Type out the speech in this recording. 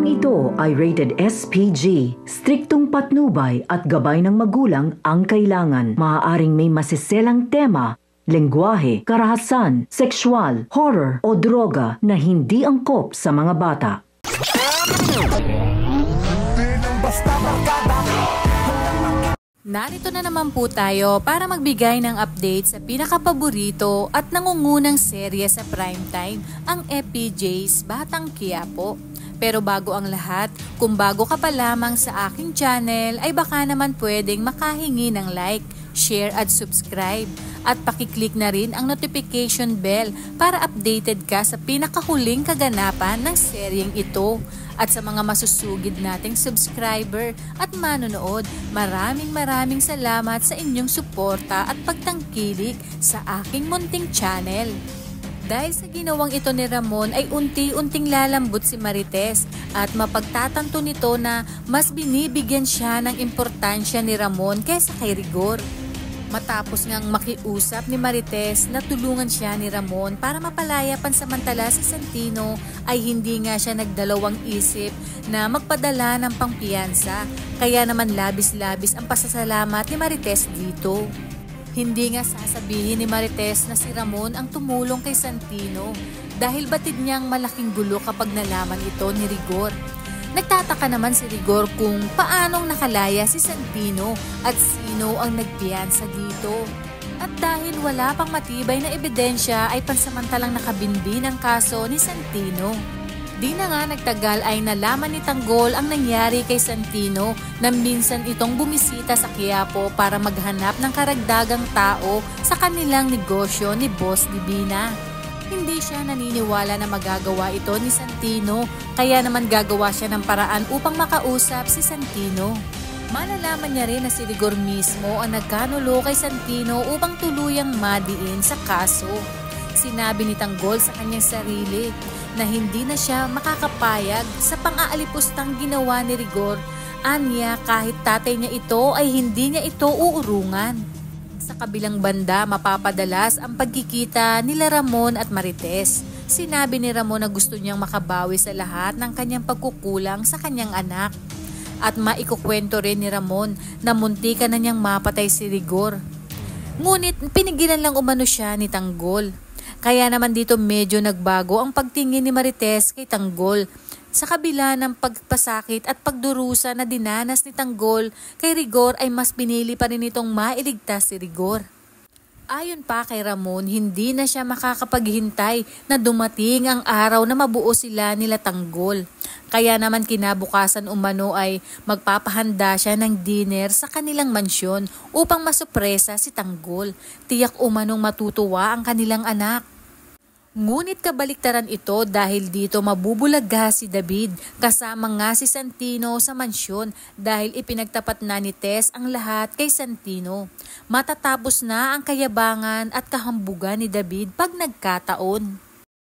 Programang ito ay rated SPG. Striktong patnubay at gabay ng magulang ang kailangan. Maaaring may masiselang tema, lengguwahe, karahasan, sexual, horror o droga na hindi angkop sa mga bata. Narito na naman po tayo para magbigay ng update sa pinakapaborito at nangungunang serye sa primetime, ang FPJ's Batang Quiapo. Pero bago ang lahat, kung bago ka pa lamang sa aking channel ay baka naman pwedeng makahingi ng like, share at subscribe. At pakiclick na rin ang notification bell para updated ka sa pinakahuling kaganapan ng seryeng ito. At sa mga masusugid nating subscriber at manonood, maraming salamat sa inyong suporta at pagtangkilik sa aking munting channel. Dahil sa ginawang ito ni Ramon ay unti-unting lalambot si Marites at mapagtatanto nito na mas binibigyan siya ng importansya ni Ramon kaysa kay Rigor. Matapos ngang makiusap ni Marites na tulungan siya ni Ramon para mapalaya pansamantala si Santino ay hindi nga siya nagdalawang isip na magpadala ng pangpiyansa. Kaya naman labis-labis ang pasasalamat ni Marites dito. Hindi nga sasabihin ni Marites na si Ramon ang tumulong kay Santino dahil batid niyang malaking gulo kapag nalaman ito ni Rigor. Nagtataka naman si Rigor kung paanong nakalaya si Santino at sino ang nagpiyansa dito. At dahil wala pang matibay na ebidensya ay pansamantalang nakabinbin ang kaso ni Santino. Di na nga nagtagal ay nalaman ni Tanggol ang nangyari kay Santino na minsan itong bumisita sa Quiapo para maghanap ng karagdagang tao sa kanilang negosyo ni Boss Divina. Hindi siya naniniwala na magagawa ito ni Santino, kaya naman gagawa siya ng paraan upang makausap si Santino. Malalaman niya rin na si Rigor mismo ang nagkanulo kay Santino upang tuluyang madiin sa kaso. Sinabi ni Tanggol sa kanyang sarili na hindi na siya makakapayag sa pang-aalipustang ginawa ni Rigor. Anya kahit tatay niya ito ay hindi niya ito uurungan. Sa kabilang banda, mapapadalas ang pagkikita nila Ramon at Marites. Sinabi ni Ramon na gusto niyang makabawi sa lahat ng kanyang pagkukulang sa kanyang anak. At maikukwento rin ni Ramon na muntikan na niyang mapatay si Rigor. Ngunit pinigilan lang umano siya ni Tanggol. Kaya naman dito medyo nagbago ang pagtingin ni Marites kay Tanggol. Sa kabila ng pagpasakit at pagdurusa na dinanas ni Tanggol kay Rigor ay mas pinili pa rin itong mailigtas si Rigor. Ayon pa kay Ramon, hindi na siya makakapaghintay na dumating ang araw na mabuo sila nila Tanggol. Kaya naman kinabukasan umano ay magpapahanda siya ng dinner sa kanilang mansyon upang masupresa si Tanggol. Tiyak umanong matutuwa ang kanilang anak. Ngunit kabaliktaran ito dahil dito mabubulagha si David kasama nga si Santino sa mansyon dahil ipinagtapat na ni Tess ang lahat kay Santino. Matatapos na ang kayabangan at kahambugan ni David pag nagkataon.